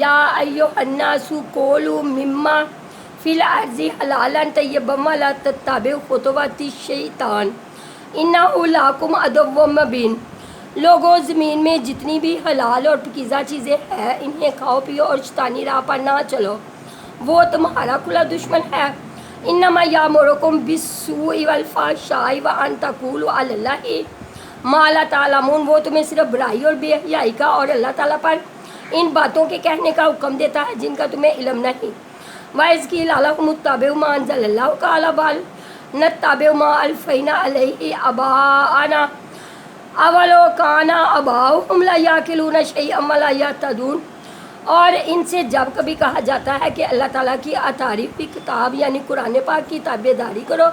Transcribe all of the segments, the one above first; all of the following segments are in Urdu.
یا ایھا الناس کولوا مما فی الارض حلالا طیبا ولا تتبعوا خطوات الشیطان انہ لکم عدو مبین۔ لوگوں، زمین میں جتنی بھی حلال اور پاکیزہ چیزیں ہیں انہیں کھاؤ پیو اور شیطانی راہ پر نہ چلو، وہ تمہارا کھلا دشمن ہے۔ انما یامرکم بالسوء والفحشاء وان تقولوا علی اللہ ما لا تعلمون۔ وہ تمہیں صرف برائی اور بے حیائی کا اور اللہ تعالیٰ پر ان باتوں کے کہنے کا حکم دیتا ہے جن کا تمہیں علم نہیں۔ وَإِذْ قِيلَ لَهُمُ اتَّبِعُوا مَا أَنزَلَ اللَّهُ قَالُوا بَلْ نَتَّبِعُ مَا أَلْفَيْنَا عَلَيْهِ آبَاءَنَا أَوَلَوْ كَانَ آبَاؤُهُمْ لَا يَعْقِلُونَ شَيْئًا وَلَا يَهْتَدُونَ۔ اور ان سے جب کبھی کہا جاتا ہے کہ اللہ تعالیٰ کی اتاری ہوئی کتاب یعنی قرآن پاک کی تابع داری کرو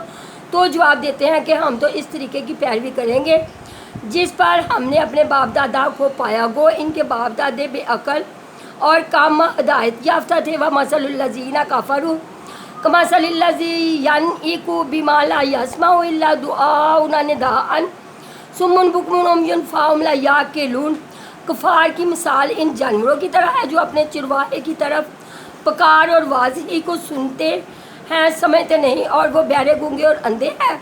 تو جواب دیتے ہیں کہ ہم تو اس طریقے کی پیروی کریں گے جس پر ہم نے اپنے باپ دادا کو پایا، گو ان کے باپ دادے بے عقل اور کم ہدایت یافتہ تھے۔ وَمَثَلُ الَّذِينَ كَفَرُوا كَمَثَلِ الَّذِي يَنعِقُ بِمَا لَا يَسْمَعُ إِلَّا دُعَاءً وَنداءً صُمٌّ بُكْمٌ عُمْيٌ فَهُمْ لَا يَعْقِلُونَ۔ کفار کی مثال ان جانوروں کی طرح ہے جو اپنے چرواہے کی طرف پکار اور واضحی کو سنتے ہیں سمجھتے نہیں، اور وہ بہرے گونگے اور اندھے ہیں،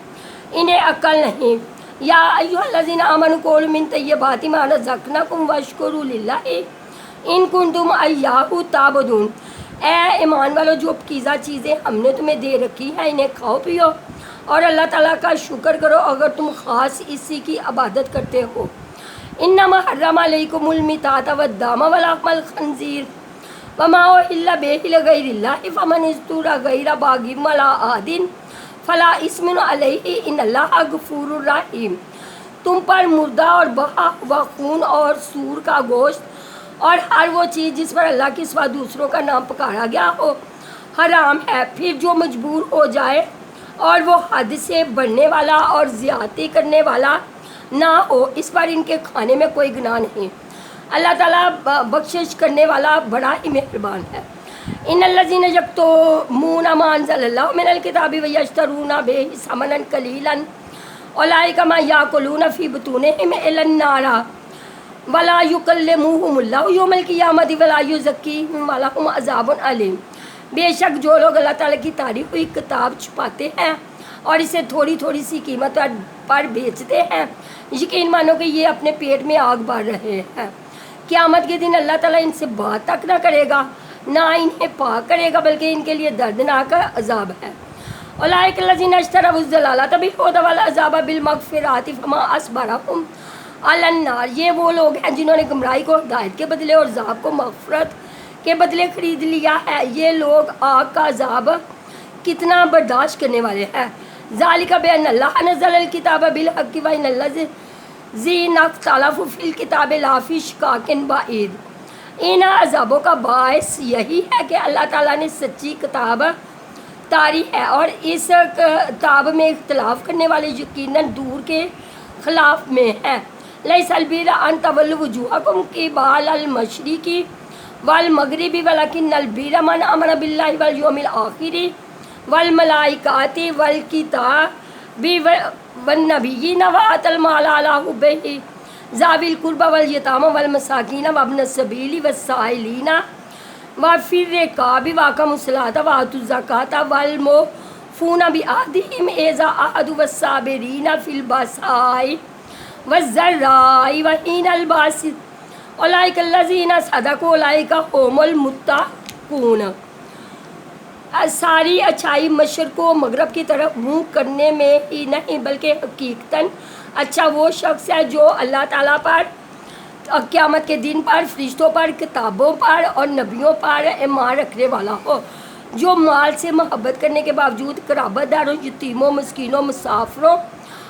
انہیں عقل نہیں۔ یا ایھا الذین آمنوا کلوا من طیبات ما رزقناکم واشکروا للہ ان کنتم ایاہ تعبدون۔ اے ایمان والو، جو پاکیزہ چیزیں ہم نے تمہیں دے رکھی ہیں انہیں کھاؤ پیو اور اللہ تعالیٰ کا شکر کرو اگر تم خاص اسی کی عبادت کرتے ہو۔ انما حرم علیکم المیتۃ والدم ولحم الخنزیر وما اہل بہ لغیر اللہ فمن اضطر غیر باغ ولا عاد فلا اثم علیہ ان اللہ غفور رحیم۔ تم پر مردہ اور بہا ہوا خون اور سور کا گوشت اور ہر وہ چیز جس پر اللہ کے سوا دوسروں کا نام پکارا گیا ہو حرام ہے، پھر جو مجبور ہو جائے اور وہ حد سے بڑھنے والا اور زیادتی کرنے والا نہ ہو، اس پر ان کے کھانے میں کوئی گناہ نہیں۔ اللہ تعالیٰ بخشش کرنے والا بڑا ہی مہربان ہے۔ ان الذین یکتمون ما انزل اللہ من الکتاب ویشترون بہ ثمنا قلیلا اولئک ما یاکلون فی بطونہم الا النار ولا یکلمہم اللہ یوم القیامۃ ولا یزکیہم ولہم عذاب علیم۔ بے شک جو لوگ اللہ تعالیٰ کی تعریف ہوئی کتاب چھپاتے ہیں اور اسے تھوڑی تھوڑی سی قیمت پر بیچتے ہیں، یقین مانو کہ یہ اپنے پیٹ میں آگ بھر رہے ہیں۔ قیامت کے دن اللہ تعالیٰ ان سے بات تک نہ کرے گا، نہ انہیں پاک کرے گا، بلکہ ان کے لیے دردناک عذاب ہے۔ اولئک الذین اشتروا الضلالۃ بالہدی والعذاب بالمغفرۃ فما اصبرہم علی النار۔ یہ وہ لوگ ہیں جنہوں نے گمراہی کو ہدایت کے بدلے اور عذاب کو مغفرت کے بدلے خرید لیا ہے۔ یہ لوگ آگ کا عذاب کتنا برداشت کرنے والے ہیں۔ ذالک بان اللہ نزل الکتاب بالحق وان الذین اختلفوا فی الکتاب لفی شقاق بعید۔ ان عذابوں کا باعث یہی ہے کہ اللہ تعالیٰ نے سچی کتاب اتاری ہے اور اس کتاب میں اختلاف کرنے والے یقیناً دور کے خلاف میں ہیں۔ لیس البر ان تولوا وجوہکم قبل المشرق والمغرب ولکن البر من آمن باللہ والیوم الآخر والملائکۃ والکتاب والنبیین وآتى المال علی حبہ ذوی القربى والیتامى والمساکین وابن السبیل والسائلین وفی الرقاب واقاموا الصلاۃ وآتوا الزکاۃ والموفون بعہدہم اذا عاہدوا والصابرین فی البأساء والضراء وحین البأس اولئک الذین صدقوا اولئک هم المتقون۔ ساری اچھائی مشرق و مغرب کی طرف منہ کرنے میں ہی نہیں بلکہ حقیقتاً اچھا وہ شخص ہے جو اللہ تعالیٰ پر، قیامت کے دن پر، فرشتوں پر، کتابوں پر اور نبیوں پر ایمان رکھنے والا ہو، جو مال سے محبت کرنے کے باوجود قرابت داروں، یتیموں، مسکینوں، مسافروں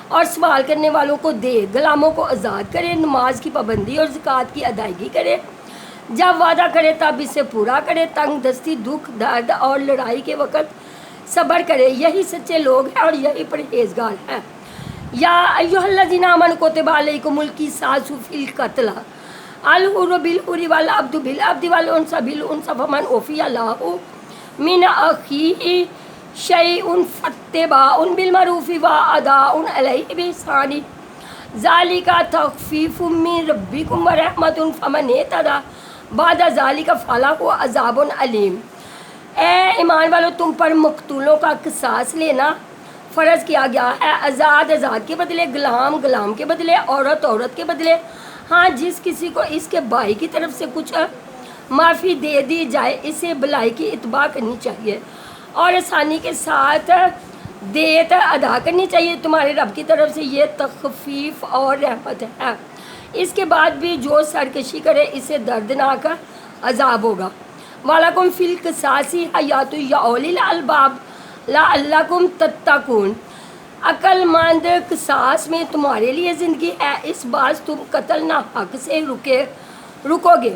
اور سوال کرنے والوں کو دے، غلاموں کو آزاد کرے، نماز کی پابندی اور زکوٰۃ کی ادائیگی کرے، جب وعدہ کرے تب اسے پورا کرے، تنگ دستی، دکھ، درد اور لڑائی کے وقت صبر کرے، یہی سچے لوگ ہیں اور یہی پرہیزگار ہیں۔ یا ایھا الذین آمنوا کتب علیکم القصاص فی القتلی الحر بالحر والعبد بالعبد والانثى بالانثى فمن عفی لہ من اخیہ شیء فاتباع بالمعروف واداء الیہ بإحسان ذلک تخفیف من ربکم ورحمۃ فمن اہتدی بعد ذالک فلہ عذاب علیم۔ اے ایمان والو، تم پر مقتولوں کا قصاص لینا فرض کیا گیا ہے، آزاد آزاد کے بدلے، غلام غلام کے بدلے، عورت عورت کے بدلے۔ ہاں، جس کسی کو اس کے بھائی کی طرف سے کچھ معافی دے دی جائے اسے بھلائی کی اتباع کرنی چاہیے اور آسانی کے ساتھ دیت ادا کرنی چاہیے، تمہارے رب کی طرف سے یہ تخفیف اور رحمت ہے۔ اس کے بعد بھی جو سرکشی کرے اسے دردناک عذاب ہوگا۔ وَلَكُمْ فِي الْقِصَاصِ حَیَاتٌ یَا اُولی الْأَلْبَابِ لَعَلَّکُمْ تَتَّقُونَ۔ عقل مند قصاص میں تمہارے لیے زندگی ہے، اس باز تم قتل نہ حق سے رکو گے۔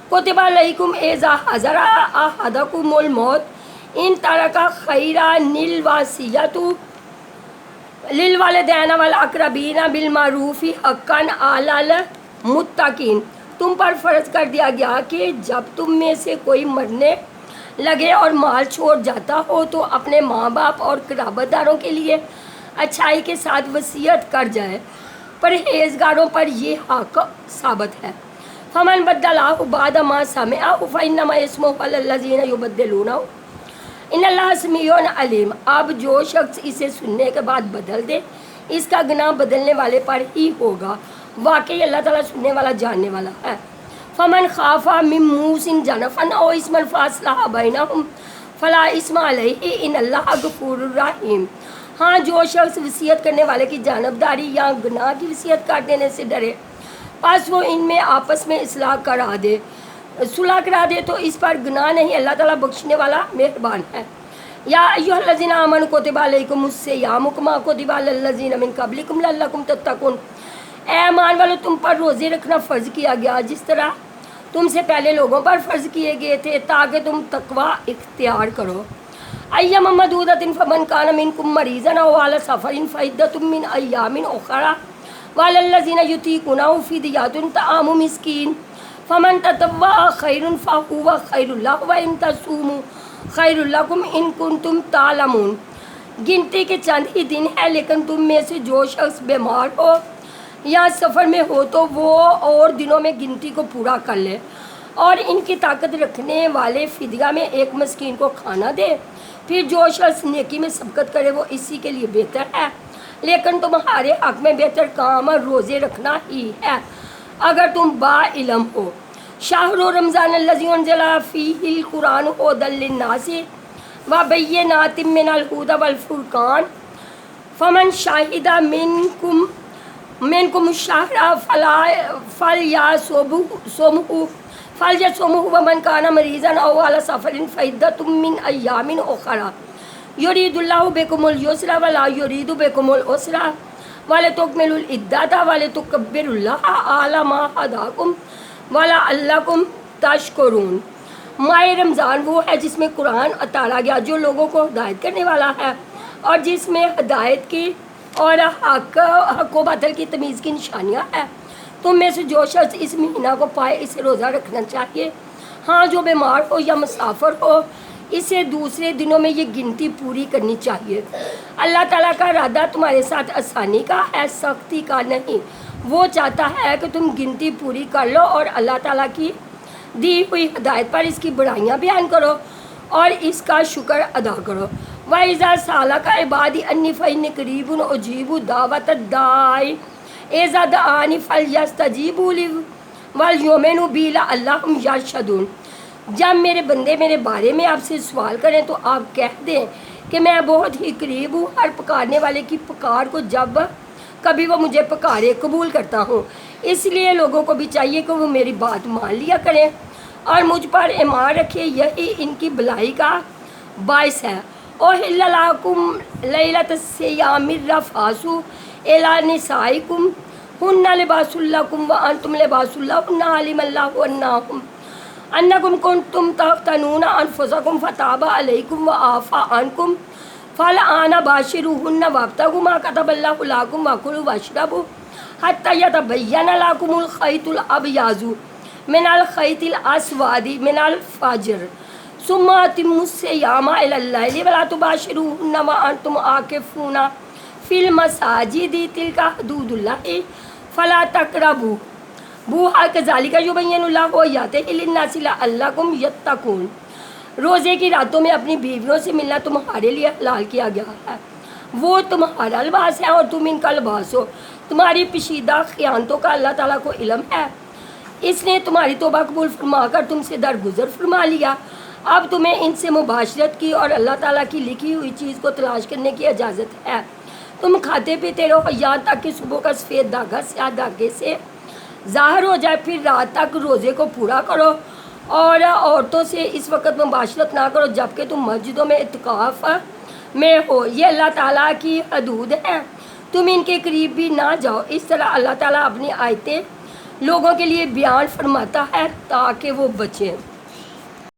کتب علیکم اذا حضر احدکم الموت ان ترک خیرا الوصیۃ للوالدین والاقربین بالمعروف حقا علی المتقین۔ تم پر فرض کر دیا گیا کہ جب تم میں سے کوئی مرنے لگے اور مال چھوڑ جاتا ہو تو اپنے ماں باپ اور قرابت داروں کے لیے اچھائی کے ساتھ وصیت کر جائے، پرہیزگاروں پر یہ حق ثابت ہے۔ فمن بدلہ بعد ما سمعہ فانما اسمہ علی الذین یبدلونہ ان اللہ سمیع علیم۔ اب جو شخص اسے سننے کے بعد بدل دے اس کا گناہ بدلنے والے پر ہی ہوگا، واقعی اللہ تعالیٰ سننے والا جاننے والا ہے۔ فمن خاف من موص جنفا او اثما فاصلح بینہم فلا اثم علیہ ان اللہ غفور رحیم۔ ہاں، جو شخص وصیت کرنے والے کی جانبداری یا گناہ کی وصیت کر دینے سے ڈرے پس وہ ان میں آپس میں صلح کرا دے تو اس پر گناہ نہیں، اللہ تعالیٰ بخشنے والا مہربان ہے۔ یا ایھا الذین آمنوا کتب علیکم الصیام کما کتب علی الذین من قبلکم لعلکم تتقون۔ اے ایمان والو، تم پر روزے رکھنا فرض کیا گیا جس طرح تم سے پہلے لوگوں پر فرض کیے گئے تھے تاکہ تم تقوی اختیار کرو۔ ایام معدودۃ فمن کان منکم مریضا او علی سفر فعدۃ من ایام اخر وعلی الذین یطیقونہ فدیۃ طعام مسکین فمن تطوع خیر فہو خیر لہ وان تصوموا خیر لکم ان کنتم تعلمون۔ گنتی کے چند ہی دن ہے، لیکن تم میں سے جو شخص بیمار ہو یا سفر میں ہو تو وہ اور دنوں میں گنتی کو پورا کر لے، اور ان کی طاقت رکھنے والے فدیہ میں ایک مسکین کو کھانا دے۔ پھر جو شخص نیکی میں سبقت کرے وہ اسی کے لیے بہتر ہے، لیکن تمہارے حق میں بہتر کام روزے رکھنا ہی ہے اگر تم با علم ہو۔ شہر رمضان الذی انزل فیہ القرآن ھدی للناس وبینات من الھدی والفرقان فمن شہد منکم الشہر فلیصمہ ومن کان مریضا او علی سفر فعدۃ من ایام اخر یرید اللہ بکم الیسر ولا یرید بکم العسر ولتکملوا العدۃ ولتکبروا اللہ علی ما ھداکم ولعلکم تشکرون۔ ماہ رمضان وہ ہے جس میں قرآن اتارا گیا جو لوگوں کو ہدایت کرنے والا ہے اور جس میں ہدایت کی اور حق و باطل کی تمیز کی نشانیاں ہیں۔ تم میں سے جو شخص اس مہینہ کو پائے اسے روزہ رکھنا چاہیے۔ ہاں، جو بیمار ہو یا مسافر ہو اسے دوسرے دنوں میں یہ گنتی پوری کرنی چاہیے۔ اللہ تعالیٰ کا ارادہ تمہارے ساتھ آسانی کا ہے، سختی کا نہیں۔ وہ چاہتا ہے کہ تم گنتی پوری کر لو اور اللہ تعالیٰ کی دی ہوئی ہدایت پر اس کی بڑائیاں بیان کرو اور اس کا شکر ادا کرو۔ وَإِذَا سَأَلَكَ عِبَادِي عَنِّي فَإِنِّي قَرِيبٌ أُجِيبُ دَعْوَةَ الدَّاعِ إِذَا دَعَانِ فَلْيَسْتَجِیبُوا لِی وَلْیُؤْمِنُوا بِی لَعَلَّهُمْ یَرْشُدُونَ۔ جب میرے بندے میرے بارے میں آپ سے سوال کریں تو آپ کہہ دیں کہ میں بہت ہی قریب ہوں، ہر پکارنے والے کی پکار کو جب کبھی وہ مجھے پکارے قبول کرتا ہوں۔ اس لیے لوگوں کو بھی چاہیے کہ وہ میری بات مان لیا کریں اور مجھ پر ایمان رکھے، یہی ان کی بھلائی کا باعث ہے۔ أحل لكم ليلة الصيام الرفث إلى نسائكم هن لباس لكم وأنتم لباس لهن علم الله أنكم كنتم تختنون أنفسكم فتاب عليكم وعفى عنكم فالآن باشروهن وابتغوا ما كتب الله لكم وكلوا واشربوا حتى يتبين لكم الخيط الأبيض من الخيط الأسود من الفجر ثم أتموا الصيام إلى الليل ولا تباشروهن وأنتم عاكفون في المساجد تلك حدود الله فلا تقربوا بوہا کذالک یبین اللہ آیاتہ للناس لعلکم یتقون۔ روزے کی راتوں میں اپنی بیویوں سے ملنا تمہارے لیے حلال کیا گیا ہے، وہ تمہارا لباس ہے اور تم ان کا لباس ہو، تمہاری پیچیدہ خیانتوں کا اللہ تعالیٰ کو علم ہے، اس نے تمہاری توبہ قبول فرما کر تم سے درگزر فرما لیا، اب تمہیں ان سے مباشرت کی اور اللہ تعالیٰ کی لکھی ہوئی چیز کو تلاش کرنے کی اجازت ہے، تم کھاتے پیتے رہو یہاں تک کہ صبح کا سفید دھاگا سیاہ دھاگے سے ظاہر ہو جائے، پھر رات تک روزے کو پورا کرو اور عورتوں سے اس وقت مباشرت نہ کرو جبکہ تم مسجدوں میں اعتکاف میں ہو، یہ اللہ تعالیٰ کی حدود ہے، تم ان کے قریب بھی نہ جاؤ۔ اس طرح اللہ تعالیٰ اپنی آیتیں لوگوں کے لیے بیان فرماتا ہے تاکہ وہ بچیں۔